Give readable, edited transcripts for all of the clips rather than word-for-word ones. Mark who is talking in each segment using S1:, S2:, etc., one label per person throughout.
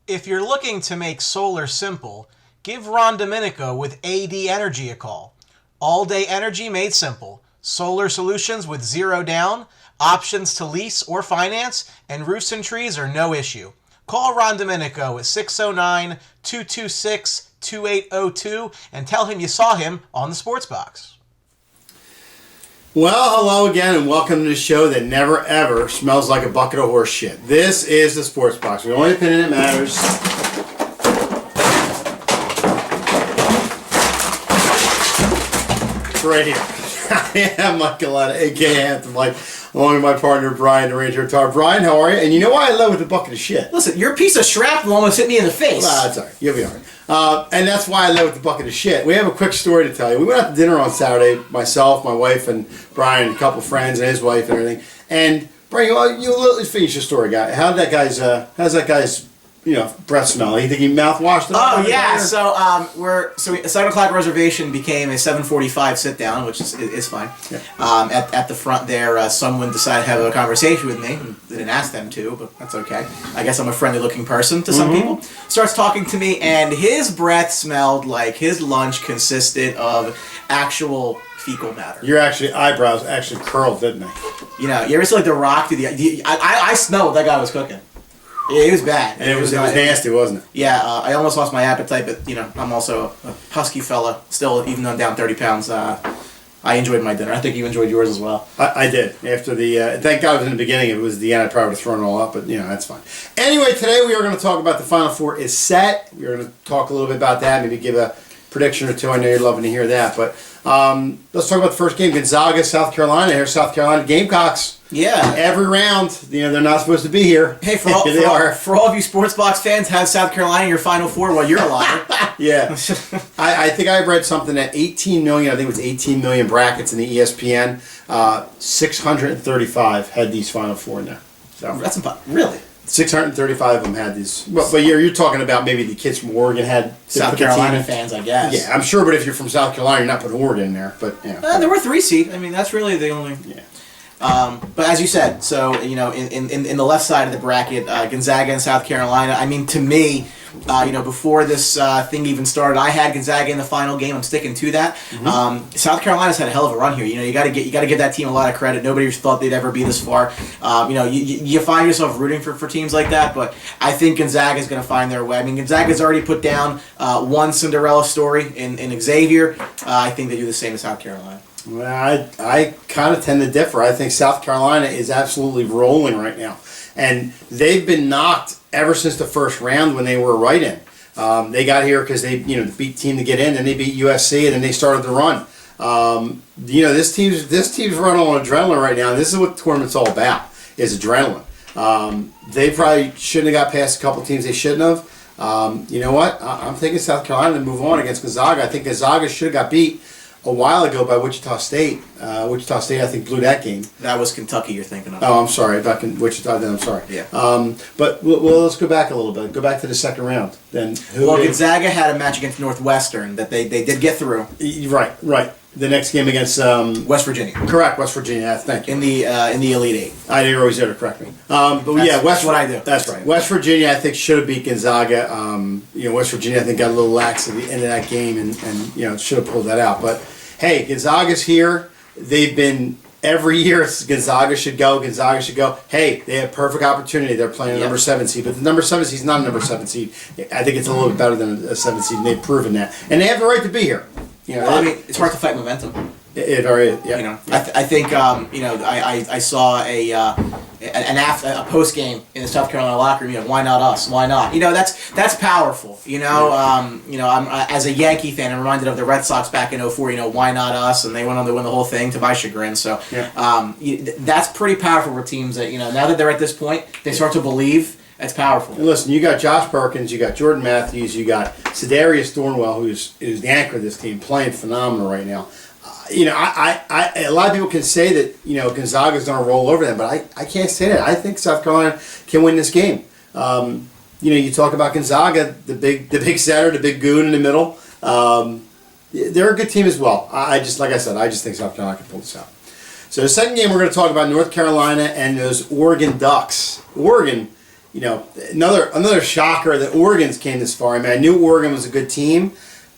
S1: If you're looking to make solar simple, give Ron Domenico with AD Energy a call. All-day energy made simple. Solar solutions with zero down, options to lease or finance, and roofs and trees are no issue. Call Ron Domenico at 609-226-2802 and tell him you saw him on the Sports Box.
S2: Well, hello again, and welcome to the show that never ever smells like a bucket of horse shit. This is the Sports Box. The only opinion that matters. It's right here. I am Mike Galetta, a.k.a. Anthem Mike, along with my partner Brian, the Ranger Tar. Brian, how are you? And you know why I love with the bucket of shit?
S3: Listen, your piece of shrapnel almost hit me in the face.
S2: Well, that's all right. You'll be all right. And that's why I love with the bucket of shit. We have a quick story to tell you. We went out to dinner on Saturday, myself, my wife, and Brian, a couple of friends, and his wife, and everything. And Brian, you finish your story, guy. How's that guy's breath smell? You think he mouthwashed it?
S3: Oh yeah. So 7:00 reservation became a 7:45 sit down, which is fine.
S2: Yeah.
S3: At the front there, someone decided to have a conversation with me. They didn't ask them to, but that's okay. I guess I'm a friendly looking person to some people. Starts talking to me, and his breath smelled like his lunch consisted of actual fecal matter.
S2: Your eyebrows actually curled, didn't they?
S3: You know, you ever see like The Rock do the? I smelled what that guy was cooking. Yeah, it was bad.
S2: And it was nasty, wasn't it?
S3: Yeah, I almost lost my appetite, but I'm also a husky fella still, even though I'm down 30 pounds. I enjoyed my dinner. I think you enjoyed yours as well.
S2: I did. After the thank God it was in the beginning. If it was the end, I probably would have thrown it all up, but that's fine. Anyway, today we are going to talk about the Final Four is set. We're going to talk a little bit about that, maybe give a prediction or two. I know you're loving to hear that, but let's talk about the first game, Gonzaga, South Carolina. Here's South Carolina Gamecocks.
S3: Yeah.
S2: Every round, they're not supposed to be here.
S3: Hey, for all of you Sports Box fans, have South Carolina in your Final Four while you're alive.
S2: Yeah. I think I read something that 18 million, I think it was 18 million brackets in the ESPN, 635 had these Final Four in there. So
S3: that's really?
S2: 635 of them had these. Well, but you're talking about maybe the kids from Oregon had
S3: South Carolina fans, I guess.
S2: Yeah, I'm sure, but if you're from South Carolina, you're not putting Oregon in there. But
S3: there were 3 seed. I mean, that's really the only.
S2: Yeah.
S3: But as you said, so in the left side of the bracket, Gonzaga and South Carolina. I mean, to me, before this thing even started, I had Gonzaga in the final game. I'm sticking to that. South Carolina's had a hell of a run here. You got to give that team a lot of credit. Nobody thought they'd ever be this far. You find yourself rooting for teams like that, but I think Gonzaga's going to find their way. I mean, Gonzaga's already put down one Cinderella story in Xavier. I think they do the same in South Carolina.
S2: Well, I kind of tend to differ. I think South Carolina is absolutely rolling right now. And they've been knocked ever since the first round when they were right in. They got here because they beat team to get in, and they beat USC, and then they started the run. This team's running on adrenaline right now. And this is what the tournament's all about, is adrenaline. They probably shouldn't have got past a couple teams they shouldn't have. You know what? I'm thinking South Carolina to move on against Gonzaga. I think Gonzaga should have got beat a while ago by Wichita State. Wichita State, I think, blew that game.
S3: That was Kentucky you're thinking of.
S2: Oh, I'm sorry. Back in Wichita, then I'm sorry.
S3: Yeah.
S2: But let's go back a little bit. Go back to the second round. Then
S3: Gonzaga had a match against Northwestern that they did get through.
S2: Right. The next game against
S3: West Virginia.
S2: Correct, West Virginia. Thank you.
S3: In the Elite Eight.
S2: I knew you were always there to correct me.
S3: That's what I do.
S2: That's right. West Virginia, I think, should have beat Gonzaga. West Virginia, I think, got a little lax at the end of that game, and should have pulled that out. But hey, Gonzaga's here. They've been every year. Gonzaga should go. Hey, they have perfect opportunity. They're playing a number 7 seed, but the number 7 seed is not a number 7 seed. I think it's a little bit better than a 7 seed, and they've proven that. And they have the right to be here.
S3: It's hard to fight momentum.
S2: It already is. Yeah.
S3: I think I saw a post game in the South Carolina locker room. Why not us? Why not? That's powerful. I'm as a Yankee fan, I'm reminded of the Red Sox back in '04. Why not us? And they went on to win the whole thing to my chagrin. So that's pretty powerful for teams that now that they're at this point, they start to believe. That's powerful.
S2: And listen, you got Josh Perkins, you got Jordan Matthews, you got Sedarius Thornwell, who's the anchor of this team, playing phenomenal right now. A lot of people can say that Gonzaga's going to roll over them, but I can't say that. I think South Carolina can win this game. You talk about Gonzaga, the big setter, the big goon in the middle. They're a good team as well. I just think South Carolina can pull this out. So the second game we're going to talk about North Carolina and those Oregon Ducks. Oregon another shocker that Oregon's came this far. I mean, I knew Oregon was a good team.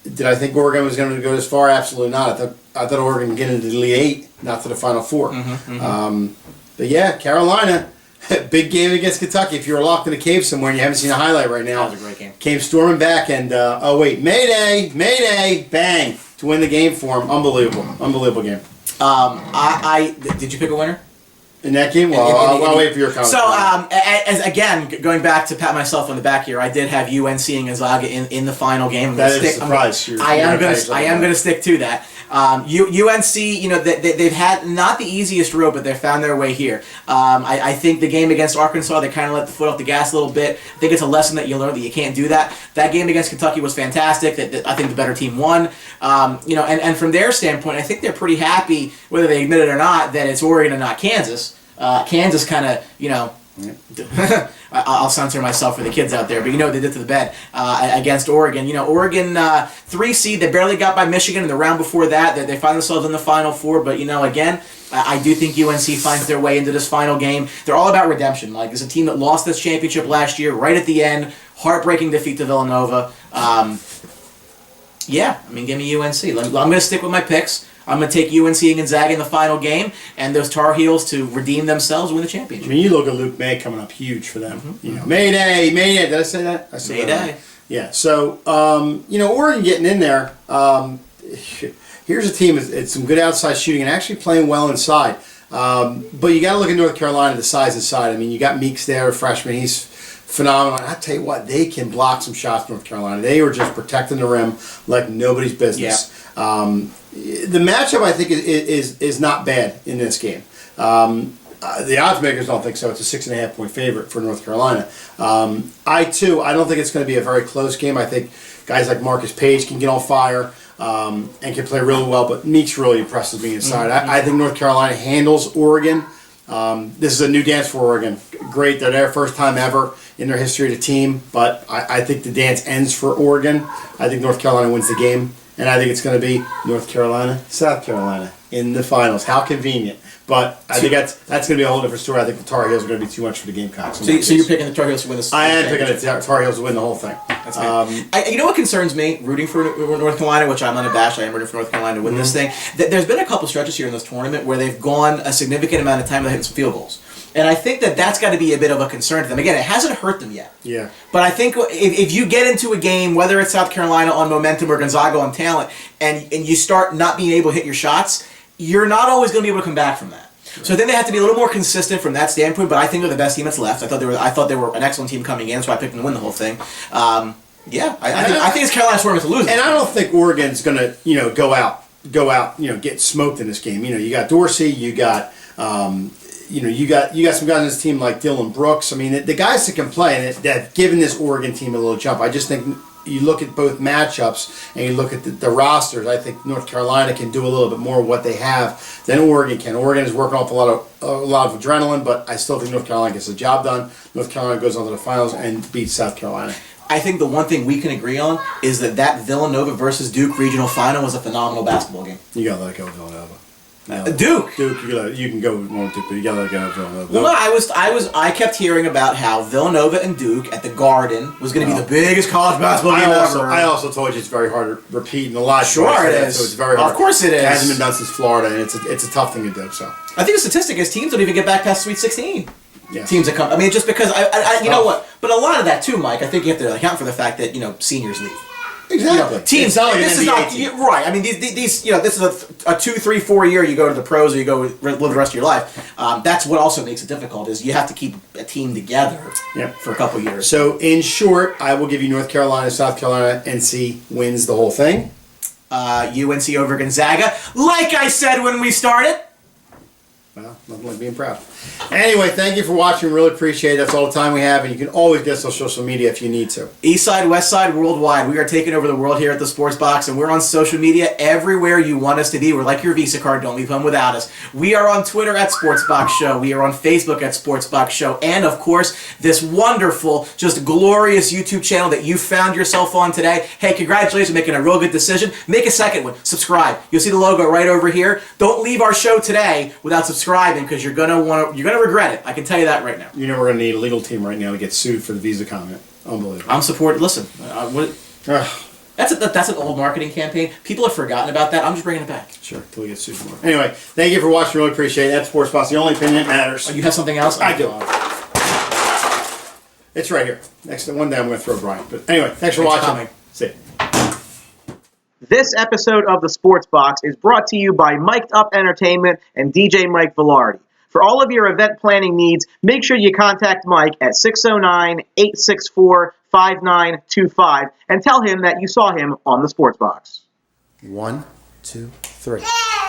S2: Did I think Oregon was going to go this far? Absolutely not. I thought Oregon would get into the Elite Eight, not to the Final Four. But yeah, Carolina, big game against Kentucky. If you're locked in a cave somewhere and you haven't seen a highlight right now,
S3: that was a great game.
S2: Came storming back and Mayday, bang to win the game for them. Unbelievable game.
S3: Did you pick a winner?
S2: In that game? Well, I'll wait for your comment.
S3: So, again, going back to pat myself on the back here, I did have UNC and Gonzaga in the final game.
S2: That is a surprise.
S3: I am going to stick to that. UNC, they've had not the easiest road, but they've found their way here. I think the game against Arkansas, they kind of let the foot off the gas a little bit. I think it's a lesson that you learn that you can't do that. That game against Kentucky was fantastic. I think the better team won. And from their standpoint, I think they're pretty happy, whether they admit it or not, that it's Oregon and not Kansas. Kansas kind of, I'll censor myself for the kids out there, but what they did to the bed against Oregon. Oregon 3 seed, they barely got by Michigan in the round before that. They find themselves in the Final Four, but again, I do think UNC finds their way into this final game. They're all about redemption. Like, there's a team that lost this championship last year, right at the end, heartbreaking defeat to Villanova. Give me UNC. I'm going to stick with my picks. I'm going to take UNC and Gonzaga in the final game, and those Tar Heels to redeem themselves, win the championship.
S2: I mean, you look at Luke May coming up huge for them. Mayday. Did I say that? I said
S3: Mayday.
S2: Yeah. So, Oregon getting in there. Here's a team. It's some good outside shooting and actually playing well inside. But you got to look at North Carolina, the size inside. I mean, you got Meeks there, a freshman. He's phenomenal. I tell you what, they can block some shots. North Carolina. They were just protecting the rim like nobody's business. Yeah. The matchup, I think, is not bad in this game. The odds makers don't think so. It's a 6.5 point favorite for North Carolina. I don't think it's going to be a very close game. I think guys like Marcus Page can get on fire and can play really well, but Meeks really impresses me inside. I think North Carolina handles Oregon. This is a new dance for Oregon. Great, they're their first time ever in their history of the team, but I think the dance ends for Oregon. I think North Carolina wins the game. And I think it's going to be North Carolina, South Carolina in the finals. How convenient. But I think that's going to be a whole different story. I think the Tar Heels are going to be too much for the Gamecocks.
S3: So you're picking the Tar Heels to win this?
S2: I am picking the Tar Heels to win the whole thing.
S3: That's great. You know what concerns me? Rooting for North Carolina, which I'm unabashed. I am rooting for North Carolina to win this thing. There's been a couple stretches here in this tournament where they've gone a significant amount of time without hitting some field goals. And I think that's got to be a bit of a concern to them. Again, it hasn't hurt them yet.
S2: Yeah.
S3: But I think if you get into a game, whether it's South Carolina on momentum or Gonzaga on talent, and you start not being able to hit your shots, you're not always going to be able to come back from that. Right. So then they have to be a little more consistent from that standpoint. But I think they're the best team that's left. I thought they were an excellent team coming in, so I picked them to win the whole thing. I think it's Carolina's tournament to lose.
S2: And I don't think Oregon's going to go out, get smoked in this game. You got Dorsey, you got. You got some guys on this team like Dylan Brooks. I mean, the guys that can play and that have given this Oregon team a little jump. I just think you look at both matchups and you look at the rosters. I think North Carolina can do a little bit more of what they have than Oregon can. Oregon is working off a lot of adrenaline, but I still think North Carolina gets the job done. North Carolina goes on to the finals and beats South Carolina.
S3: I think the one thing we can agree on is that Villanova versus Duke regional final was a phenomenal basketball game.
S2: You got to let go of Villanova.
S3: Duke,
S2: you can go with one Duke, but you gotta go with Villanova.
S3: Well, I kept hearing about how Villanova and Duke at the Garden was going to be the biggest college basketball game ever.
S2: I also told you it's very hard to repeat in a lot.
S3: Sure, it is.
S2: So it's very hard.
S3: Of course, it is.
S2: It hasn't been done since Florida, and it's a tough thing to do. So
S3: I think the statistic is teams don't even get back past Sweet 16.
S2: Yeah.
S3: Teams that come. I mean, just because you know what? But a lot of that too, Mike. I think you have to account for the fact that seniors leave.
S2: Exactly.
S3: Teams. This is not right. I mean, these. This is a 2, 3, 4 year. You go to the pros, or you go live the rest of your life. That's what also makes it difficult. Is you have to keep a team together. For a couple years.
S2: So in short, I will give you North Carolina, South Carolina. NC wins the whole thing.
S3: UNC over Gonzaga, like I said when we started.
S2: Well, nothing like being proud. Anyway, thank you for watching. Really appreciate it. That's all the time we have, and you can always get us on social media if you need to.
S3: East Side, West Side, worldwide. We are taking over the world here at the Sports Box, and we're on social media everywhere you want us to be. We're like your Visa card. Don't leave home without us. We are on Twitter at Sportsbox Show. We are on Facebook at Sportsbox Show. And, of course, this wonderful, just glorious YouTube channel that you found yourself on today. Hey, congratulations on making a real good decision. Make a second one. Subscribe. You'll see the logo right over here. Don't leave our show today without subscribing, because you're going to want gonna regret it. I can tell you that right now.
S2: You know we're going to need a legal team right now to get sued for the visa comment. Unbelievable.
S3: I'm supporting. Listen,
S2: Ugh.
S3: that's an old marketing campaign. People have forgotten about that. I'm just bringing it back.
S2: Sure, till we get sued more. Anyway, thank you for watching. Really appreciate it. That's Sports Box, the only opinion that matters.
S3: Oh, you have something else?
S2: I do. It's right here. Next one day I'm going to throw Brian. But anyway, thanks for watching. See you.
S4: This episode of the Sports Box is brought to you by Mic'd Up Entertainment and DJ Mike Velardi. For all of your event planning needs, make sure you contact Mike at 609-864-5925 and tell him that you saw him on the Sports Box.
S2: 1, 2, 3.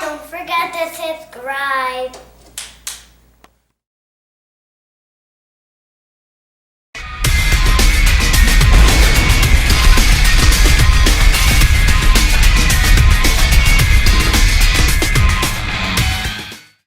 S5: Don't forget to subscribe.